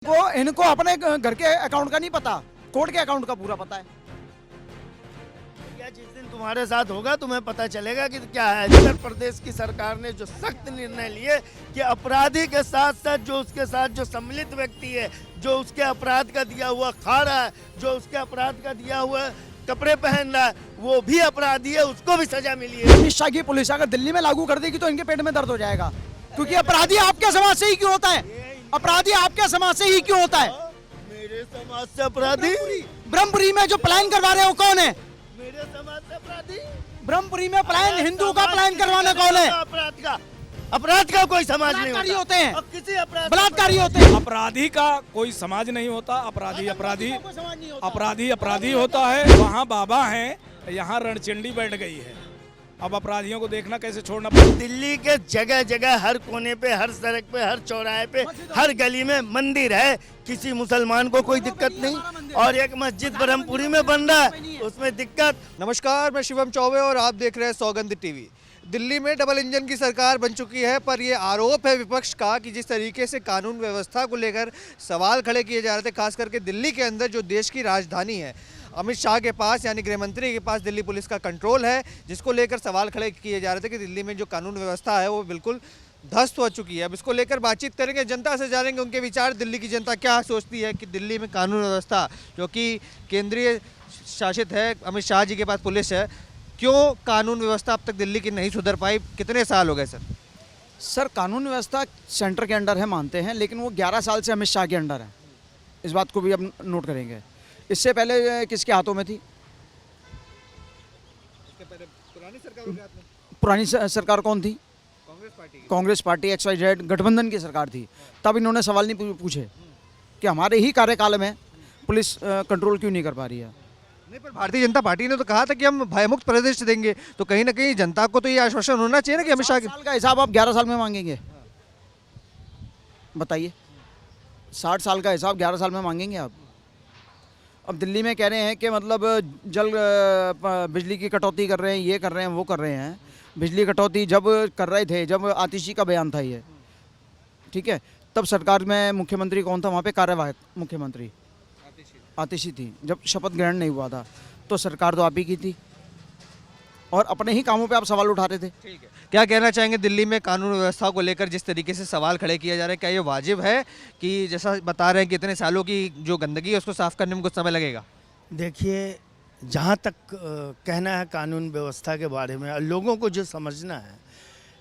इनको अपने घर के अकाउंट का नहीं पता, कोर्ट के अकाउंट का पूरा पता है। क्या जिस दिन तुम्हारे साथ होगा तुम्हें पता चलेगा कि क्या है। उत्तर प्रदेश की सरकार ने जो सख्त निर्णय लिए कि अपराधी के साथ साथ जो उसके साथ जो सम्मिलित व्यक्ति है, जो उसके अपराध का दिया हुआ खा रहा है, जो उसके अपराध का दिया हुआ कपड़े पहन रहा है, वो भी अपराधी है, उसको भी सजा मिली है। अमित शाह की पुलिस अगर दिल्ली में लागू कर देगी तो इनके पेट में दर्द हो जाएगा, क्योंकि अपराधी आपके समाज से ही क्यों होता है? अपराधी आपके समाज से ही क्यों होता है? मेरे समाज से अपराधी? ब्रह्मपुरी में जो प्लान करवा रहे हो कौन है? मेरे समाज से अपराधी? ब्रह्मपुरी में प्लान हिंदू का प्लान करवाना कौन है? अपराध का कोई समाज नहीं बलात्कारी होते हैं, और किसी अपराध बलात्कारी होते हैं। अपराधी का कोई समाज नहीं होता। अपराधी अपराधी होता है। वहाँ बाबा हैं, यहाँ रणचंडी बैठ गई है। अब अपराधियों को देखना कैसे छोड़ना पड़ता। दिल्ली के जगह जगह हर कोने पे, हर सड़क पे, हर चौराहे पे, हर गली में मंदिर है। किसी मुसलमान को कोई दिक्कत नहीं। और एक मस्जिद ब्रह्मपुरी में बन रहा है, उसमें दिक्कत। नमस्कार, मैं शिवम चौबे और आप देख रहे हैं सौगंध टीवी। दिल्ली में डबल इंजन की सरकार बन चुकी है, पर ये आरोप है विपक्ष का कि जिस तरीके से कानून व्यवस्था को लेकर सवाल खड़े किए जा रहे थे, खास करके दिल्ली के अंदर जो देश की राजधानी है, अमित शाह के पास यानी गृह मंत्री के पास दिल्ली पुलिस का कंट्रोल है, जिसको लेकर सवाल खड़े किए जा रहे थे कि दिल्ली में जो कानून व्यवस्था है वो बिल्कुल ध्वस्त हो चुकी है। अब इसको लेकर बातचीत करेंगे, जनता से जानेंगे उनके विचार। दिल्ली की जनता क्या सोचती है कि दिल्ली में कानून व्यवस्था जो कि केंद्रीय शासित है, अमित शाह जी के पास पुलिस है, क्यों कानून व्यवस्था अब तक दिल्ली की नहीं सुधर पाई? कितने साल हो गए सर? सर, कानून व्यवस्था सेंटर के अंडर है मानते हैं, लेकिन वो 11 साल से अमित शाह के अंडर है। इस बात को भी अब नोट करेंगे। इससे पहले किसके हाथों में थी? पुरानी सरकार कौन थी? कांग्रेस पार्टी XYZ गठबंधन की सरकार थी। तब इन्होंने सवाल नहीं पूछे कि हमारे ही कार्यकाल में पुलिस कंट्रोल क्यों नहीं कर पा रही है? नहीं, पर भारतीय जनता पार्टी ने तो कहा था कि हम भयमुक्त प्रदेश देंगे, तो कहीं ना कहीं जनता को तो ये आश्वासन होना चाहिए ना कि अमित शाह 60 साल का हिसाब आप 11 साल में मांगेंगे? बताइए, 60 साल का हिसाब 11 साल में मांगेंगे आप? अब दिल्ली में कह रहे हैं कि मतलब बिजली की कटौती कर रहे हैं, ये कर रहे हैं, वो कर रहे हैं। बिजली कटौती जब कर रहे थे, जब आतिशी का बयान था ये, ठीक है, तब सरकार में मुख्यमंत्री कौन था? वहाँ पे कार्यवाहक मुख्यमंत्री आतिशी थी। जब शपथ ग्रहण नहीं हुआ था तो सरकार तो आप ही की थी, और अपने ही कामों पे आप सवाल उठा रहे थे। ठीक है, क्या कहना चाहेंगे दिल्ली में कानून व्यवस्था को लेकर जिस तरीके से सवाल खड़े किया जा रहा है? क्या ये वाजिब है कि जैसा बता रहे हैं कि इतने सालों की जो गंदगी है उसको साफ करने में कुछ समय लगेगा? देखिए, जहाँ तक कहना है कानून व्यवस्था के बारे में, लोगों को जो समझना है,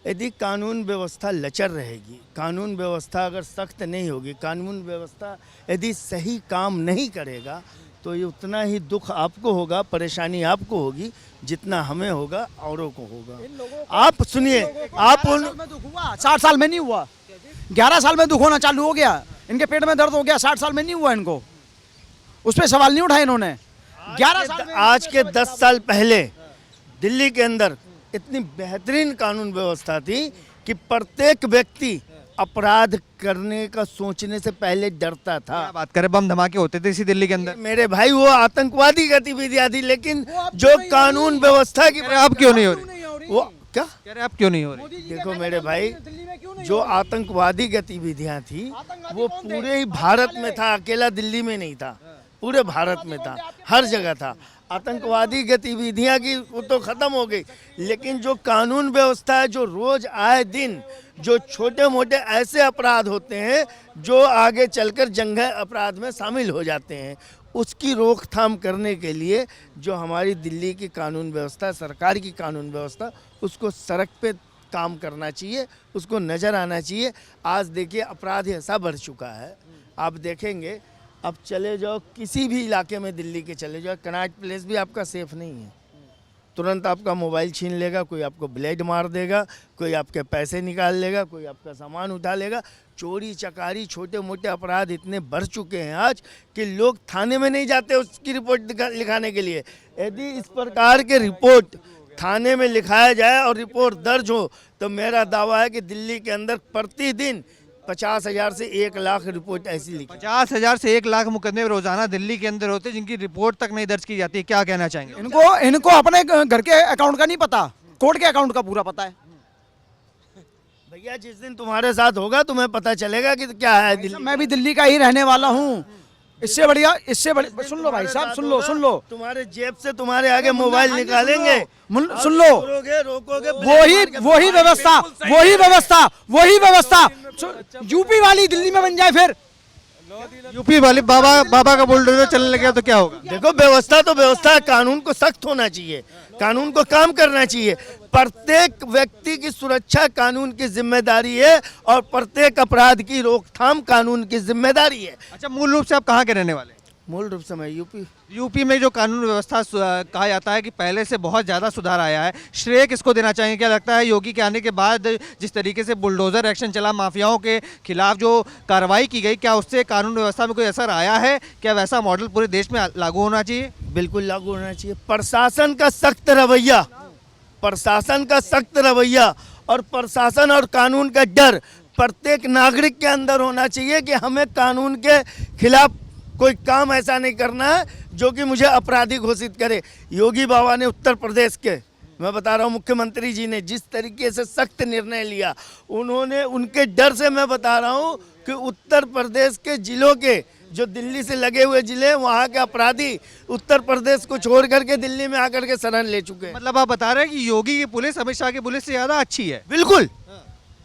यदि कानून व्यवस्था लचर रहेगी, कानून व्यवस्था अगर सख्त नहीं होगी, कानून व्यवस्था यदि सही काम नहीं करेगा, तो ये उतना ही दुख आपको होगा, परेशानी आपको होगी, जितना हमें होगा औरों को होगा। आप सुनिए, आप 60 साल में नहीं हुआ, 11 साल में दुख होना चालू हो गया, इनके पेट में दर्द हो गया। 60 साल में नहीं हुआ इनको, उस पर सवाल नहीं उठाए इन्होंने। 11 साल में आज के 10 साल पहले दिल्ली के अंदर इतनी बेहतरीन कानून व्यवस्था थी कि प्रत्येक व्यक्ति अपराध करने का सोचने से पहले डरता था। बात करें, बम धमाके होते थे इसी दिल्ली के अंदर। मेरे भाई, वो आतंकवादी गतिविधियां थी, लेकिन जो कानून व्यवस्था की अब क्यों नहीं हो रही? वो क्या कह रहे आप क्यों नहीं हो रही? देखो मेरे भाई, जो आतंकवादी गतिविधियां थी वो पूरे ही भारत में था, अकेला दिल्ली में नहीं था, पूरे भारत में था, हर जगह था। आतंकवादी गतिविधियां की वो तो खत्म हो गई, लेकिन जो कानून व्यवस्था है, जो रोज आए दिन जो छोटे मोटे ऐसे अपराध होते हैं जो आगे चलकर जंग अपराध में शामिल हो जाते हैं, उसकी रोकथाम करने के लिए जो हमारी दिल्ली की कानून व्यवस्था, सरकार की कानून व्यवस्था, उसको सड़क पे काम करना चाहिए, उसको नज़र आना चाहिए। आज देखिए, अपराध ऐसा बढ़ चुका है, आप देखेंगे, अब चले जाओ किसी भी इलाके में दिल्ली के चले जाओ, कनॉट प्लेस भी आपका सेफ नहीं है। तुरंत आपका मोबाइल छीन लेगा, कोई आपको ब्लेड मार देगा, कोई आपके पैसे निकाल लेगा, कोई आपका सामान उठा लेगा। चोरी चकारी, छोटे मोटे अपराध इतने बढ़ चुके हैं आज कि लोग थाने में नहीं जाते उसकी रिपोर्ट लिखाने के लिए। यदि इस प्रकार के रिपोर्ट थाने में लिखाया जाए और रिपोर्ट दर्ज हो, तो मेरा दावा है कि दिल्ली के अंदर प्रतिदिन 50,000 से 1 लाख रिपोर्ट ऐसी लिखी। 50,000 से 1 लाख मुकदमे रोजाना दिल्ली के अंदर होते हैं जिनकी रिपोर्ट तक नहीं दर्ज की जाती। क्या कहना चाहेंगे? इनको अपने घर के अकाउंट का नहीं पता, कोर्ट के अकाउंट का पूरा पता है। भैया जिस दिन तुम्हारे साथ होगा तुम्हें पता चलेगा कि क्या है दिल्ली। मैं भी दिल्ली का ही रहने वाला हूँ। इससे बढ़िया सुन लो भाई साहब, सुन लो तुम्हारे जेब से तुम्हारे आगे मोबाइल निकालेंगे, सुन लो। रोकोगे वही व्यवस्था यूपी वाली दिल्ली में बन जाए फिर। यूपी वाले बाबा का बुलडोजर चलने लगे तो क्या होगा? देखो व्यवस्था तो व्यवस्था है, कानून को सख्त होना चाहिए, कानून को काम करना चाहिए। प्रत्येक व्यक्ति की सुरक्षा कानून की जिम्मेदारी है और प्रत्येक अपराध की रोकथाम कानून की जिम्मेदारी है। अच्छा, मूल रूप से आप कहाँ के रहने वाले हैं? मूल रूप से मैं यूपी में जो कानून व्यवस्था कहा जाता है कि पहले से बहुत ज़्यादा सुधार आया है, श्रेय किसको देना चाहेंगे? क्या लगता है योगी के आने के बाद जिस तरीके से बुलडोजर एक्शन चला, माफियाओं के खिलाफ जो कार्रवाई की गई, क्या उससे कानून व्यवस्था में कोई असर आया है? क्या वैसा मॉडल पूरे देश में लागू होना चाहिए? बिल्कुल लागू होना चाहिए। प्रशासन का सख्त रवैया, प्रशासन का सख्त रवैया और प्रशासन और कानून का डर प्रत्येक नागरिक के अंदर होना चाहिए कि हमें कानून के खिलाफ कोई काम ऐसा नहीं करना है जो कि मुझे अपराधी घोषित करे। योगी बाबा ने उत्तर प्रदेश के, मैं बता रहा हूँ, मुख्यमंत्री जी ने जिस तरीके से सख्त निर्णय लिया, उन्होंने उनके डर से मैं बता रहा हूँ कि उत्तर प्रदेश के जिलों के जो दिल्ली से लगे हुए जिले, वहाँ के अपराधी उत्तर प्रदेश को छोड़ करके दिल्ली में आकर के शरण ले चुके हैं। मतलब आप बता रहे हैं कि योगी की पुलिस अमित शाह की पुलिस से ज़्यादा अच्छी है? बिल्कुल,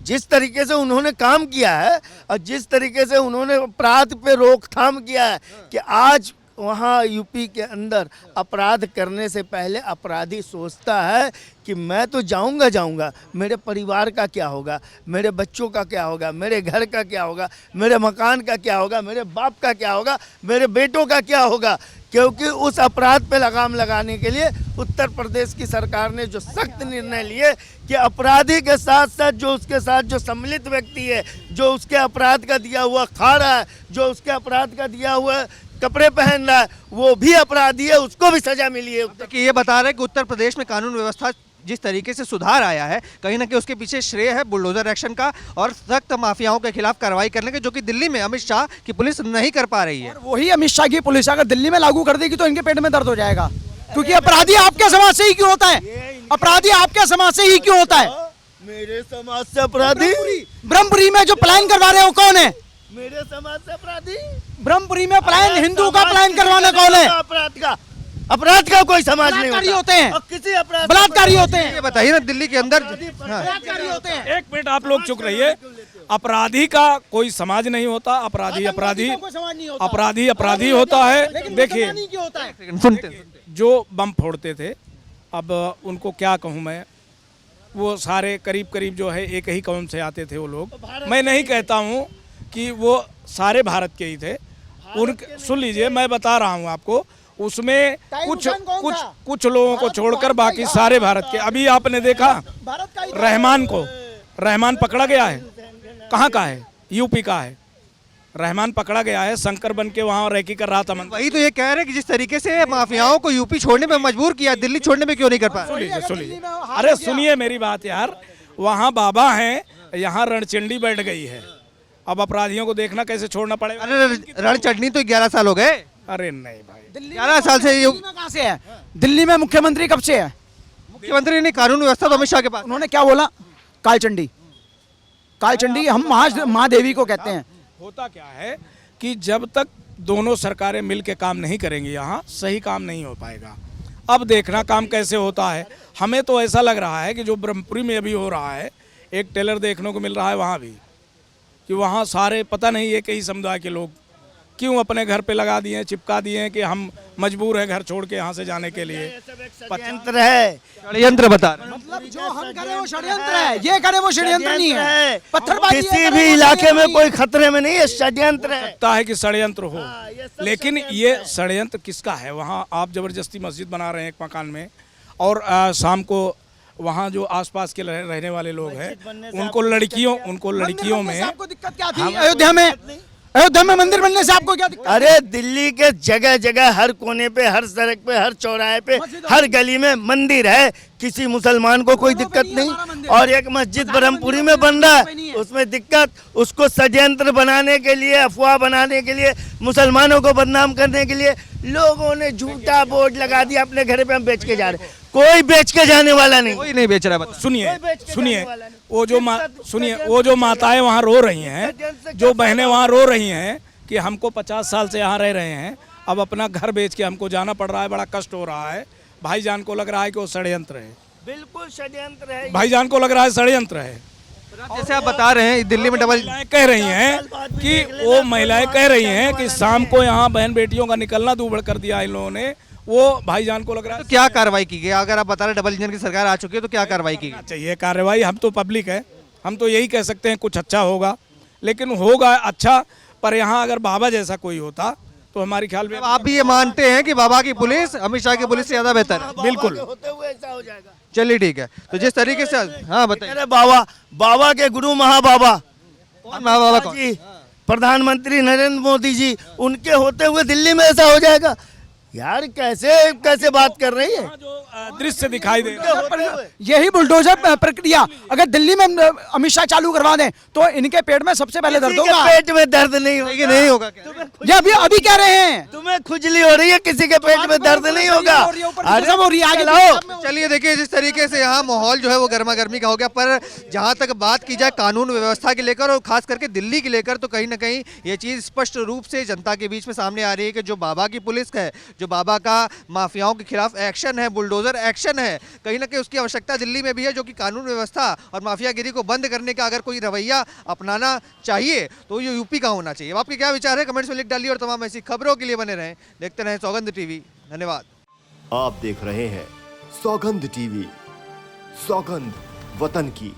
जिस तरीके से उन्होंने काम किया है और जिस तरीके से उन्होंने अपराध पे रोकथाम किया है कि आज वहाँ यूपी के अंदर अपराध करने से पहले अपराधी सोचता है कि मैं तो जाऊंगा, मेरे परिवार का क्या होगा, मेरे बच्चों का क्या होगा, मेरे घर का क्या होगा, मेरे मकान का क्या होगा, मेरे बाप का क्या होगा, मेरे बेटों का क्या होगा। क्योंकि उस अपराध पे लगाम लगाने के लिए उत्तर प्रदेश की सरकार ने जो सख्त निर्णय लिए कि अपराधी के साथ साथ जो उसके साथ जो सम्मिलित व्यक्ति है, जो उसके अपराध का दिया हुआ खा रहा है, जो उसके अपराध का दिया हुआ कपड़े पहन रहा है, वो भी अपराधी है, उसको भी सजा मिली है। देखिए, ये बता रहे हैं कि उत्तर प्रदेश में कानून व्यवस्था जिस तरीके से सुधार आया है, कहीं ना कहीं उसके पीछे श्रेय है बुलडोजर एक्शन का और सख्त माफियाओं के खिलाफ कार्रवाई करने के, जो कि दिल्ली में अमित शाह की पुलिस नहीं कर पा रही है। वही अमित शाह की पुलिस अगर दिल्ली में लागू कर देगी तो इनके पेट में दर्द हो जाएगा। क्योंकि अपराधी आपके समाज से ही क्यों होता है? अपराधी आपके समाज से ही क्यों होता है? मेरे समाज से अपराधी ब्रह्मपुरी में जो प्लान करवा रहे हो कौन है? मेरे समाज से अपराधी ब्रह्मपुरी में प्लान, हिंदू का प्लान करवाना कौन है? अपराध का कोई समाज नहीं होता। होते हैं, और किसी अपराध बलात्कारी होते हैं। ये बताइए ना, दिल्ली के अंदर बलात्कारी होते हैं। एक मिनट आप लोग चुप रहिए। अपराधी का कोई समाज नहीं होता, अपराधी अपराधी होता है। देखिए, सुनते जो बम फोड़ते थे, अब उनको क्या कहूँ मैं, वो सारे करीब करीब जो है एक ही कौम से आते थे वो लोग। मैं नहीं कहता हूँ कि वो सारे भारत के ही थे। उन सुन लीजिए, मैं बता रहा हूँ आपको, उसमें कुछ लोगों को छोड़कर बाकी सारे भारत के। अभी आपने देखा रहमान पकड़ा गया है, कहाँ का है? यूपी का है। रहमान पकड़ा गया है, शंकर बन के वहाँ रैकी कर रहा था। वही तो ये कह रहे हैं कि जिस तरीके से माफियाओं को यूपी छोड़ने में मजबूर किया, दिल्ली छोड़ने में क्यों नहीं कर पाया? सुन लीजिए, अरे सुनिए मेरी बात यार। वहाँ बाबा हैं, यहाँ रणचंडी बैठ गई है। अब अपराधियों को देखना कैसे छोड़ना पड़ेगा। अरे रणचंडी तो 11 साल हो गए। अरे नहीं भाई, 11 साल से ये कहाँ से है? दिल्ली में मुख्यमंत्री कब से है? मुख्यमंत्री ने कानून व्यवस्था तो अमित शाह के पास। उन्होंने क्या बोला? कालचंडी हम महादेवी को कहते हैं। होता क्या है कि जब तक दोनों सरकारें मिल के काम नहीं करेंगी, यहाँ सही काम नहीं हो पाएगा। अब देखना काम कैसे होता है। हमें तो ऐसा लग रहा है कि जो ब्रह्मपुरी में अभी हो रहा है, एक टेलर देखने को मिल रहा है वहाँ भी, कि वहाँ सारे पता नहीं एक ही समुदाय के लोग क्यों अपने घर पे लगा दिए, चिपका दिए कि हम मजबूर हैं घर छोड़ के यहाँ से जाने के लिए। षड्यंत्र है, षड्यंत्र बता रहे हैं। मतलब जो हम करें वो षड्यंत्र है, ये करें वो षड्यंत्र नहीं है। पत्थरबाजी किसी भी इलाके में कोई खतरे में नहीं है, षड्यंत्र है। लगता है कि षड्यंत्र हो, लेकिन ये षड्यंत्र किसका है? वहाँ आप जबरदस्ती मस्जिद बना रहे हैं एक मकान में, और शाम को वहाँ जो आसपास के रहने वाले लोग हैं उनको लड़कियों में आपको दिक्कत क्या थी? अयोध्या में मंदिर बनने से आपको क्या दिक्कत? अरे दिल्ली के जगह जगह, हर कोने पे, हर सड़क पे, हर चौराहे पे, हर गली में मंदिर है। किसी मुसलमान को कोई दिक्कत नहीं। और एक मस्जिद ब्रह्मपुरी में बन रहा है, उसमें दिक्कत, उसको षड्यंत्र बनाने के लिए, अफवाह बनाने के लिए, मुसलमानों को बदनाम करने के लिए लोगों ने झूठा बोर्ड लगा दिया, अपने घर पे हम बेच के जा रहे हैं। कोई बेच के जाने वाला नहीं। कोई नहीं बेच रहा है, बताओ। सुनिए बेच के सुनिए, जाने वाला नहीं। सुनिए, वो जो माताएं वहाँ रो रही हैं, जो बहनें वहाँ रो रही हैं कि हमको 50 साल से यहाँ रह रहे हैं, अब अपना घर बेच के हमको जाना पड़ रहा है, बड़ा कष्ट हो रहा है। भाईजान को लग रहा है कि वो षड्यंत्र है, बिल्कुल षड्यंत्र है। भाईजान को लग रहा है षड्यंत्र है। जैसे आप बता रहे हैं दिल्ली में डबल महिलाएं कह रही हैं कि वो महिलाएं कह रही हैं कि शाम को यहाँ बहन बेटियों का निकलना दूभर कर दिया इन लोगों ने। वो भाईजान को लग रहा है तो क्या कार्रवाई की गई? अगर आप बता रहे डबल इंजन की सरकार आ चुकी है तो क्या कार्रवाई की गई? चाहिए कार्रवाई। हम तो पब्लिक है, हम तो यही कह सकते हैं कुछ अच्छा होगा, लेकिन होगा अच्छा। पर यहाँ अगर बाबा जैसा कोई होता तो हमारे ख्याल में आप भी ये मानते हैं कि बाबा की पुलिस अमित शाह की पुलिस से ज्यादा बेहतर है? बिल्कुल। होते हुए ऐसा हो जाएगा। चलिए ठीक है। तो जिस तरीके से हाँ बताइए, अरे बाबा के गुरु महाबाबा बाबा कौन? जी, प्रधानमंत्री नरेंद्र मोदी जी, उनके होते हुए दिल्ली में ऐसा हो जाएगा? यार कैसे बात कर रही है? जो दृश्य दिखाई दे रहा है, यही बुलडोजर प्रक्रिया अगर दिल्ली में अमित शाह चालू करवा दें तो इनके पेट में सबसे पहले दर्द किसी के होगा। पेट में दर्द नहीं होगा। ये नहीं होगा क्या? ये अभी कह रहे हैं। तुम्हें खुजली हो रही है, किसी के पेट में दर्द नहीं होगा। अरे सब हो रही है आगे चलाओ। चलिए देखिए, जिस तरीके से यहाँ माहौल जो है वो गर्मा गर्मी का हो गया। पर जहाँ तक बात की जाए कानून व्यवस्था के लेकर और खास करके दिल्ली के लेकर, तो कहीं ना कहीं ये चीज़ स्पष्ट रूप से जनता के बीच में सामने आ रही है कि जो बाबा की पुलिस है, जो बाबा का माफियाओं के खिलाफ एक्शन है, बुलडोजर एक्शन है, कहीं ना कहीं उसकी आवश्यकता दिल्ली में भी है। जो कि कानून व्यवस्था और माफियागिरी को बंद करने का अगर कोई रवैया अपनाना चाहिए तो ये यूपी का होना चाहिए। आपके क्या विचार है कमेंट्स में लिख डालिए और तमाम ऐसी खबरों के लिए बने रहें, देखते रहें सौगंध टीवी। धन्यवाद। आप देख रहे हैं सौगंध टीवी, सौगंध वतन की।